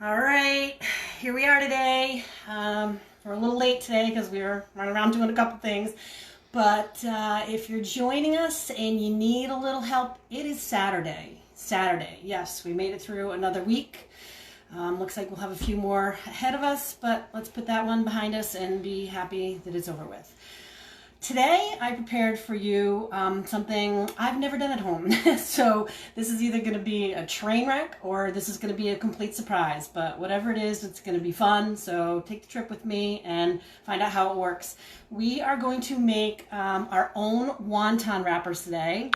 All right, here we are today. We're a little late today because we were running around doing a couple things. But if you're joining us and you need a little help, it is Saturday. Yes, we made it through another week. Looks like we'll have a few more ahead of us, but let's put that one behind us and be happy that it's over with. Today, I prepared for you something I've never done at home. So this is either going to be a train wreck or this is going to be a complete surprise. But whatever it is, it's going to be fun. So take the trip with me and find out how it works. We are going to make our own wonton wrappers today.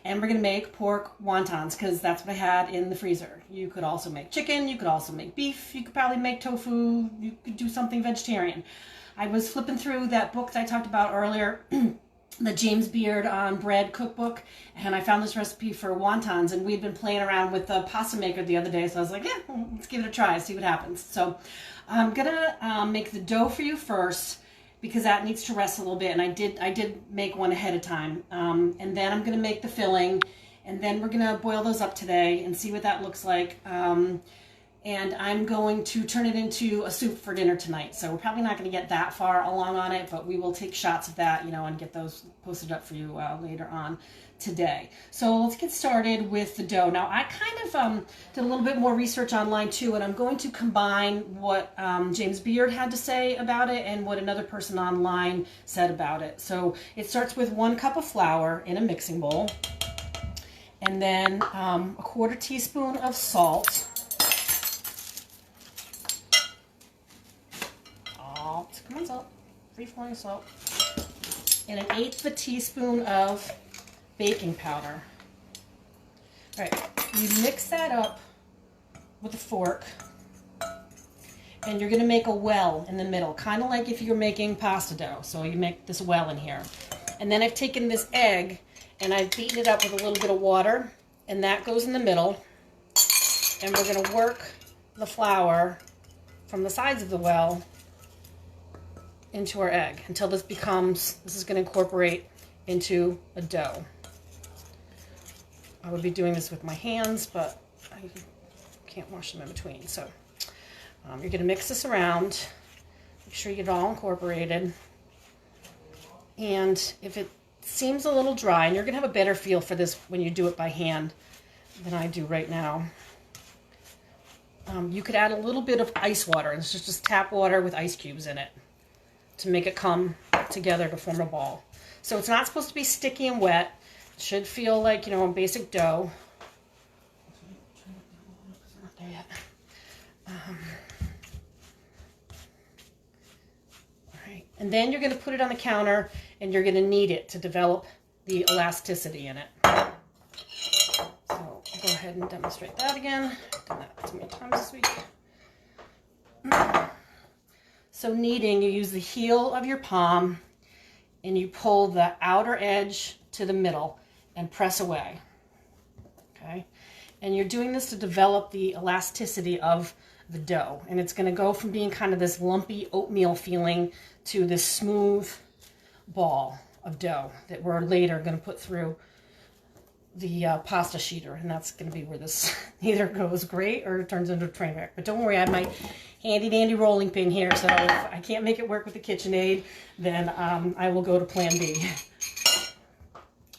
And we're going to make pork wontons because that's what I had in the freezer. You could also make chicken. You could also make beef. You could probably make tofu. You could do something vegetarian. I was flipping through that book that I talked about earlier, the James Beard on Bread cookbook, and I found this recipe for wontons, and we'd been playing around with the pasta maker the other day, so I was like, yeah, let's give it a try, see what happens. So I'm gonna make the dough for you first, because that needs to rest a little bit, and I did make one ahead of time, and then I'm gonna make the filling, and then we're gonna boil those up today and see what that looks like. And I'm going to turn it into a soup for dinner tonight. So we're probably not going to get that far along on it, but we will take shots of that, and get those posted up for you later on today. So let's get started with the dough. Now, I kind of did a little bit more research online too, and I'm going to combine what James Beard had to say about it and what another person online said about it. So it starts with 1 cup of flour in a mixing bowl, and then a 1/4 teaspoon of salt. Come on, salt. Free-flowing salt. And 1/8 teaspoon of baking powder. All right, you mix that up with a fork, and you're going to make a well in the middle, kind of like if you're making pasta dough. So you make this well in here. And then I've taken this egg, and I've beaten it up with a little bit of water, and that goes in the middle. And we're going to work the flour from the sides of the well into our egg until this is going to incorporate into a dough. I would be doing this with my hands, but I can't wash them in between. So you're going to mix this around, make sure you get it all incorporated. And if it seems a little dry, and you're going to have a better feel for this when you do it by hand than I do right now, you could add a little bit of ice water. It's just tap water with ice cubes in it to make it come together to form a ball. So it's not supposed to be sticky and wet. It should feel like, a basic dough. Not there yet. All right. And then you're going to put it on the counter, and you're going to knead it to develop the elasticity in it. So I'll go ahead and demonstrate that again. I've done that too many times this week. So kneading, you use the heel of your palm and you pull the outer edge to the middle and press away, okay? And you're doing this to develop the elasticity of the dough. And it's gonna go from being kind of this lumpy oatmeal feeling to this smooth ball of dough that we're later gonna put through the pasta sheeter, and that's going to be where this either goes great or it turns into a train wreck. But don't worry, I have my handy dandy rolling pin here, so if I can't make it work with the KitchenAid, then I will go to plan B.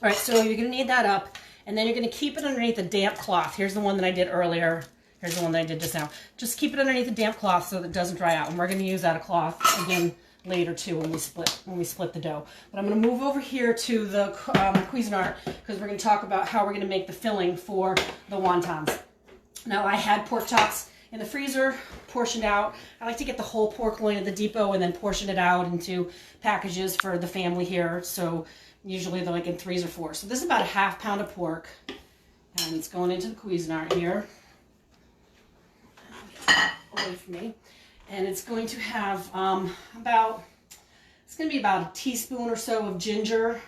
All right, so you're going to knead that up, and then you're going to keep it underneath a damp cloth. Here's the one that I did earlier. Here's the one that I did just now. Just keep it underneath a damp cloth so that it doesn't dry out, and we're going to use that cloth again later too when we split the dough. But I'm going to move over here to the Cuisinart because we're going to talk about how we're going to make the filling for the wontons. Now, I had pork chops in the freezer, portioned out. I like to get the whole pork loin at the depot and then portion it out into packages for the family here. So usually they're like in 3s or 4s. So this is about a 1/2 pound of pork, and it's going into the Cuisinart here. Away from me. And it's going to have it's going to be about a teaspoon or so of ginger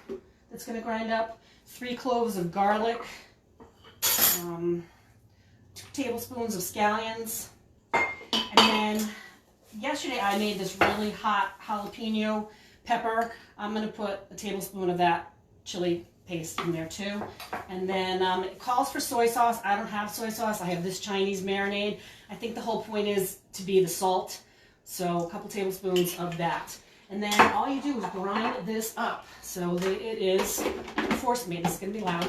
that's going to grind up, 3 cloves of garlic, 2 tablespoons of scallions, and then yesterday I made this really hot jalapeno pepper. I'm going to put a tablespoon of that chili paste in there too. And then it calls for soy sauce. I don't have soy sauce. I have this Chinese marinade. I think the whole point is to be the salt. So a couple tablespoons of that. And then all you do is grind this up so that it is force me. This is going to be loud.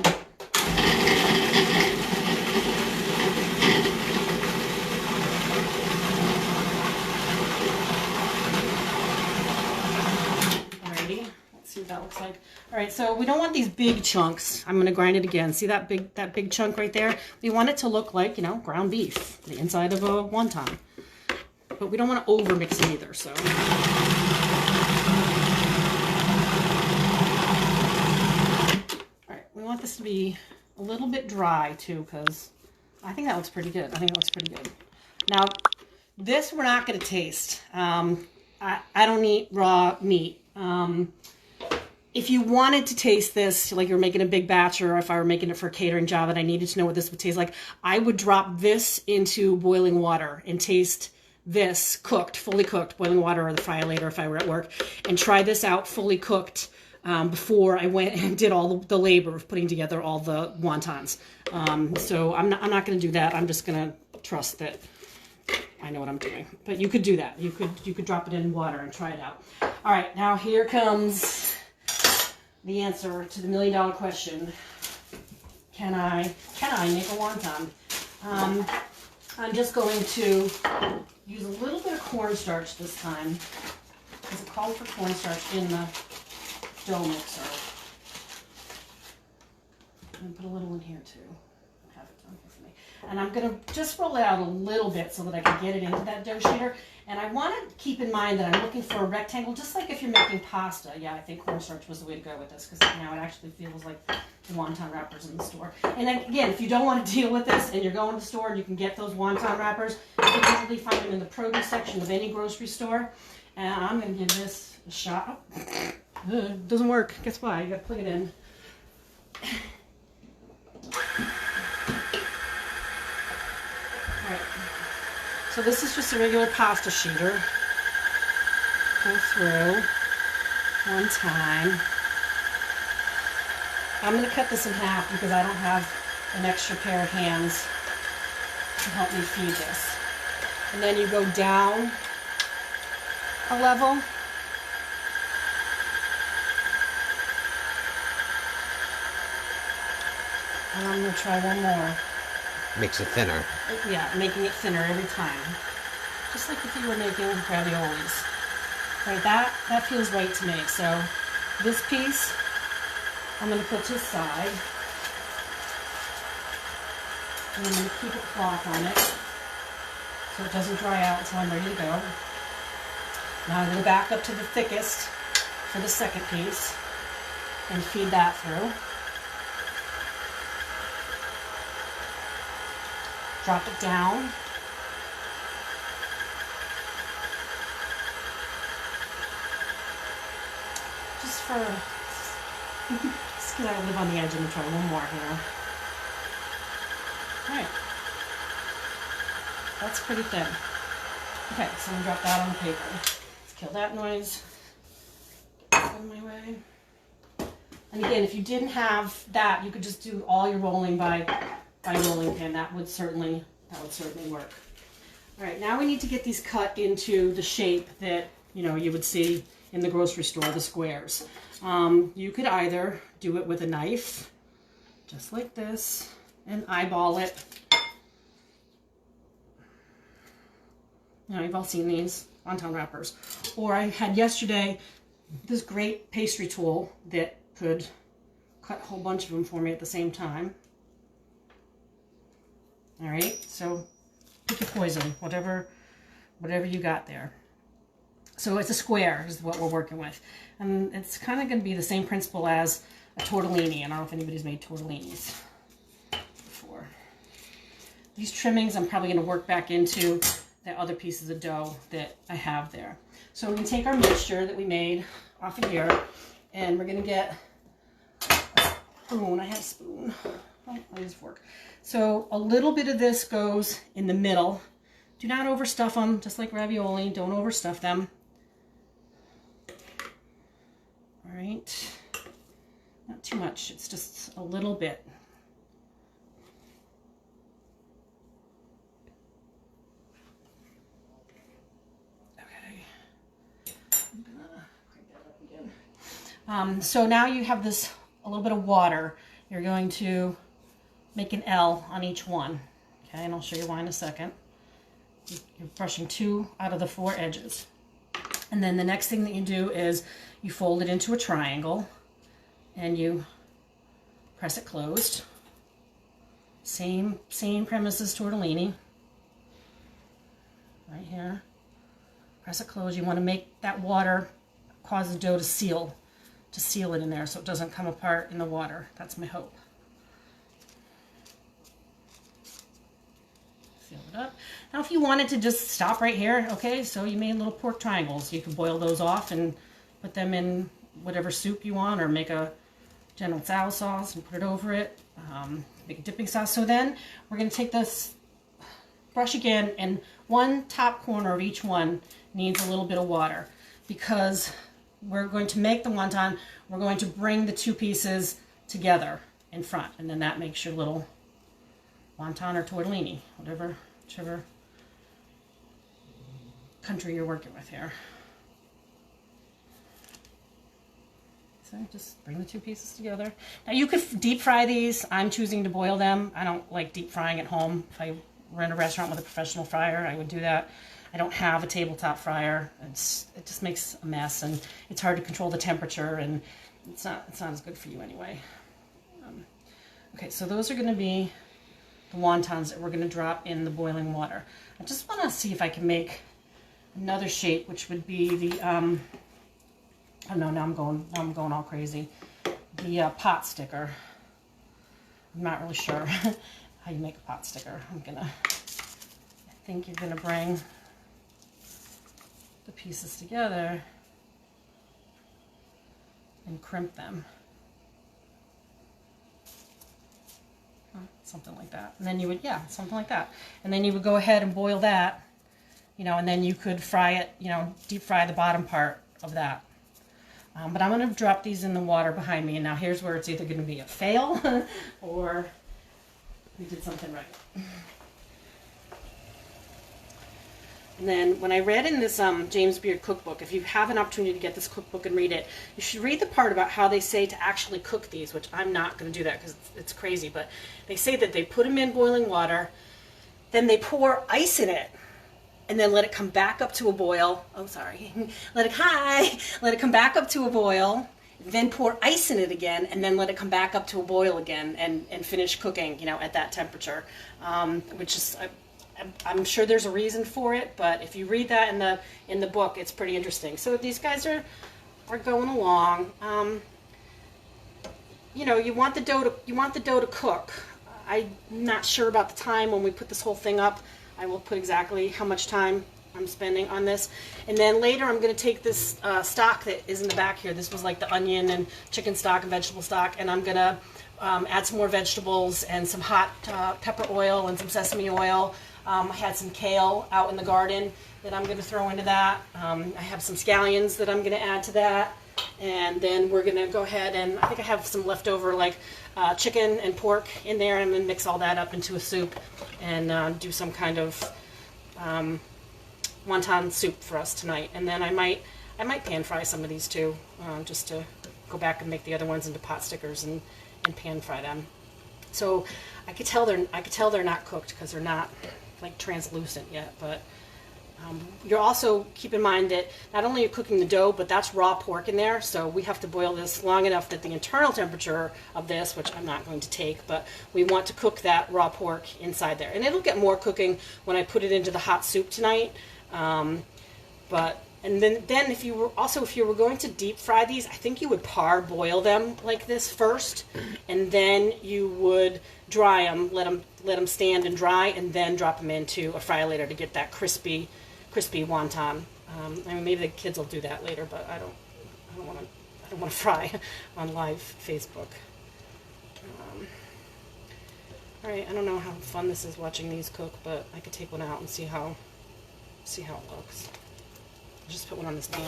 Alrighty, let's see what that looks like. All right, so we don't want these big chunks. I'm going to grind it again. See that big chunk right there? We want it to look like, you know, ground beef, the inside of a wonton. But we don't want to over mix it either, so. We want this to be a little bit dry too, because I think that looks pretty good. Now, this we're not going to taste. I don't eat raw meat. If you wanted to taste this, like you're making a big batch, or if I were making it for a catering job and I needed to know what this would taste like, I would drop this into boiling water and taste this cooked, fully cooked, boiling water or the fry later if I were at work, and try this out fully cooked before I went and did all the labor of putting together all the wontons. So I'm not going to do that. I'm just going to trust that I know what I'm doing. But you could do that. You could drop it in water and try it out. All right, now here comes the answer to the million-dollar question. Can I make a wonton? I'm just going to use a little bit of cornstarch this time, because it called for cornstarch in the dough mixer. And put a little in here too. Have it done for me. And I'm going to just roll it out a little bit so that I can get it into that dough sheeter. And I want to keep in mind that I'm looking for a rectangle, just like if you're making pasta. Yeah, I think cornstarch was the way to go with this, because now it actually feels like the wonton wrappers in the store. And then, again, if you don't want to deal with this and you're going to the store and you can get those wonton wrappers, you can usually find them in the produce section of any grocery store. And I'm going to give this a shot. Oh, doesn't work. Guess why? You got to plug it in. Alright. So this is just a regular pasta sheeter. Go through one time. I'm going to cut this in half because I don't have an extra pair of hands to help me feed this. And then you go down a level. And I'm going to try one more. Makes it thinner. Yeah, making it thinner every time. Just like if you were making raviolis. Right, that feels right to me. So this piece, I'm going to put to the side. And I'm going to keep a cloth on it so it doesn't dry out until I'm ready to go. Now I'm going to back up to the thickest for the second piece and feed that through. Drop it down. Just because I live on the edge, I'm going to try one more here. Alright. That's pretty thin. Okay, so I'm going to drop that on the paper. Let's kill that noise. Get this out of my way. And again, if you didn't have that, you could just do all your rolling by rolling pin. That would certainly work. All right, now we need to get these cut into the shape that you would see in the grocery store, the squares. You could either do it with a knife, just like this, and eyeball it. You've all seen these wonton wrappers. Or I had yesterday this great pastry tool that could cut a whole bunch of them for me at the same time. All right, so pick your poison, whatever you got there. So it's a square is what we're working with. And it's kind of going to be the same principle as a tortellini. I don't know if anybody's made tortellinis before. These trimmings I'm probably going to work back into the other pieces of dough that I have there. So we're going to take our mixture that we made off of here, and we're going to get a spoon. I had a spoon. Oh, I'll use a fork. So a little bit of this goes in the middle. Do not overstuff them, just like ravioli. Don't overstuff them. All right. Not too much, it's just a little bit. Okay. I'm gonna crank that up again. So now you have this, a little bit of water. You're going to make an L on each one. Okay, and I'll show you why in a second. You're brushing 2 out of the 4 edges. And then the next thing that you do is you fold it into a triangle and you press it closed. Same premise as tortellini. Right here. Press it closed. You want to make that water cause the dough to seal it in there so it doesn't come apart in the water. That's my hope. Seal it up. Now if you wanted to just stop right here, okay, so you made little pork triangles. You can boil those off and put them in whatever soup you want, or make a General Tso sauce and put it over it. Make a dipping sauce. So then we're going to take this brush again, and one top corner of each one needs a little bit of water, because we're going to make the wonton. We're going to bring the 2 pieces together in front, and then that makes your little wonton or tortellini, whichever country you're working with here. So just bring the 2 pieces together. Now you could deep fry these. I'm choosing to boil them. I don't like deep frying at home. If I were in a restaurant with a professional fryer, I would do that. I don't have a tabletop fryer. It just makes a mess, and it's hard to control the temperature, and it's not as good for you anyway. Okay, so those are going to be the wontons that we're going to drop in the boiling water. I just want to see if I can make another shape, which would be the oh no, now I'm going all crazy. The pot sticker. I'm not really sure how you make a pot sticker. I think you're gonna bring the pieces together and crimp them. Something like that. And then you would, yeah, something like that. And then you would go ahead and boil that, you know, and then you could fry it, you know, deep fry the bottom part of that. But I'm going to drop these in the water behind me, and now here's where it's either going to be a fail or we did something right. And then when I read in this James Beard cookbook, if you have an opportunity to get this cookbook and read it, you should read the part about how they say to actually cook these, which I'm not going to do that because it's crazy, but they say that they put them in boiling water, then they pour ice in it, and then let it come back up to a boil. Oh, sorry. Let it come back up to a boil, then pour ice in it again, and then let it come back up to a boil again and finish cooking, you know, at that temperature, which is... I'm sure there's a reason for it, but if you read that in the book, it's pretty interesting. So these guys are going along. You know, you want the dough to cook. I'm not sure about the time when we put this whole thing up. I will put exactly how much time I'm spending on this, and then later I'm going to take this stock that is in the back here. This was like the onion and chicken stock and vegetable stock, and I'm going to add some more vegetables and some hot pepper oil and some sesame oil. I had some kale out in the garden that I'm going to throw into that. I have some scallions that I'm going to add to that. And then we're going to go ahead and, I think I have some leftover like chicken and pork in there. I'm going to mix all that up into a soup and do some kind of wonton soup for us tonight. And then I might pan fry some of these too, just to go back and make the other ones into pot stickers and pan fry them. So I could tell they're not cooked because they're not like translucent yet, but you're also keep in mind that not only are you cooking the dough, but that's raw pork in there, so we have to boil this long enough that the internal temperature of this, which I'm not going to take, but we want to cook that raw pork inside there, and it'll get more cooking when I put it into the hot soup tonight. And then if you were going to deep fry these, I think you would parboil them like this first, and then you would dry them, let them stand and dry, and then drop them into a fryer later to get that crispy wonton. I mean, maybe the kids will do that later, but I don't want to fry on live Facebook. All right, I don't know how fun this is watching these cook, but I could take one out and see how it looks. Just put one on the stand.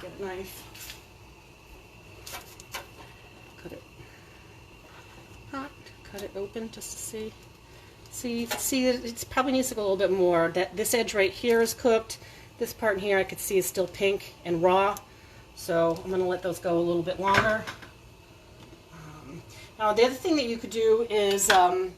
Get a knife. cut it open just to see. See, it probably needs to go a little bit more. This edge right here is cooked. This part here I could see is still pink and raw. So I'm going to let those go a little bit longer. Now the other thing that you could do is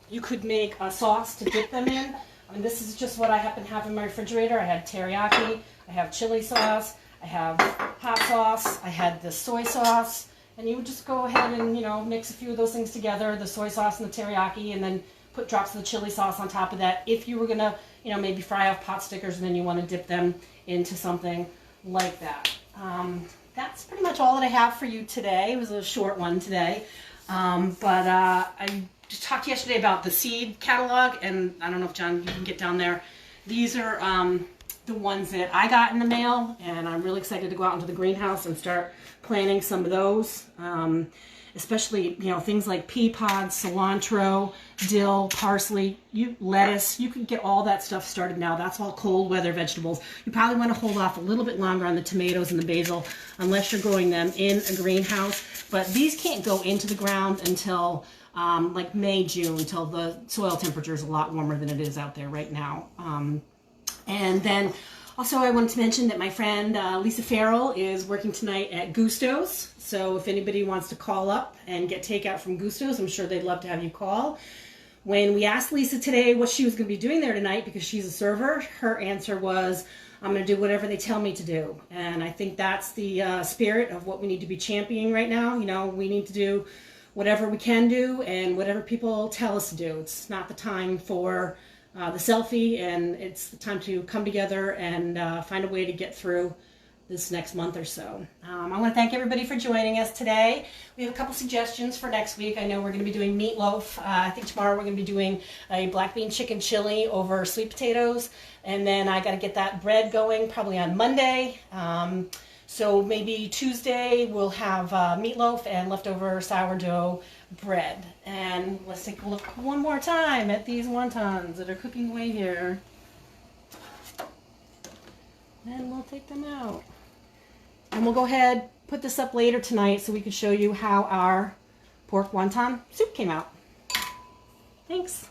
you could make a sauce to dip them in. And this is just what I happen to have in my refrigerator. I had teriyaki, I have chili sauce, I have hot sauce, I had the soy sauce. And you would just go ahead and, you know, mix a few of those things together, the soy sauce and the teriyaki, and then put drops of the chili sauce on top of that. If you were going to, you know, maybe fry off pot stickers and then you want to dip them into something like that. That's pretty much all that I have for you today. It was a short one today. I just talked yesterday about the seed catalog, and I don't know if John, you can get down there. These are the ones that I got in the mail, and I'm really excited to go out into the greenhouse and start planting some of those. Especially, you know, things like pea pods, cilantro, dill, parsley, lettuce. You can get all that stuff started now. That's all cold weather vegetables. You probably want to hold off a little bit longer on the tomatoes and the basil unless you're growing them in a greenhouse. But these can't go into the ground until like May, June, until the soil temperature is a lot warmer than it is out there right now. And then also I wanted to mention that my friend Lisa Farrell is working tonight at Gusto's. So if anybody wants to call up and get takeout from Gusto's, I'm sure they'd love to have you call. When we asked Lisa today what she was going to be doing there tonight because she's a server, her answer was, I'm going to do whatever they tell me to do. And I think that's the spirit of what we need to be championing right now. You know, we need to do whatever we can do and whatever people tell us to do. It's not the time for the selfie, and it's the time to come together and find a way to get through this next month or so. I want to thank everybody for joining us today. We have a couple suggestions for next week. I know we're going to be doing meatloaf. I think tomorrow we're going to be doing a black bean chicken chili over sweet potatoes. And then I got to get that bread going probably on Monday. So maybe Tuesday we'll have meatloaf and leftover sourdough bread. And let's take a look one more time at these wontons that are cooking away here. And we'll take them out. And we'll go ahead, put this up later tonight so we can show you how our pork wonton soup came out. Thanks.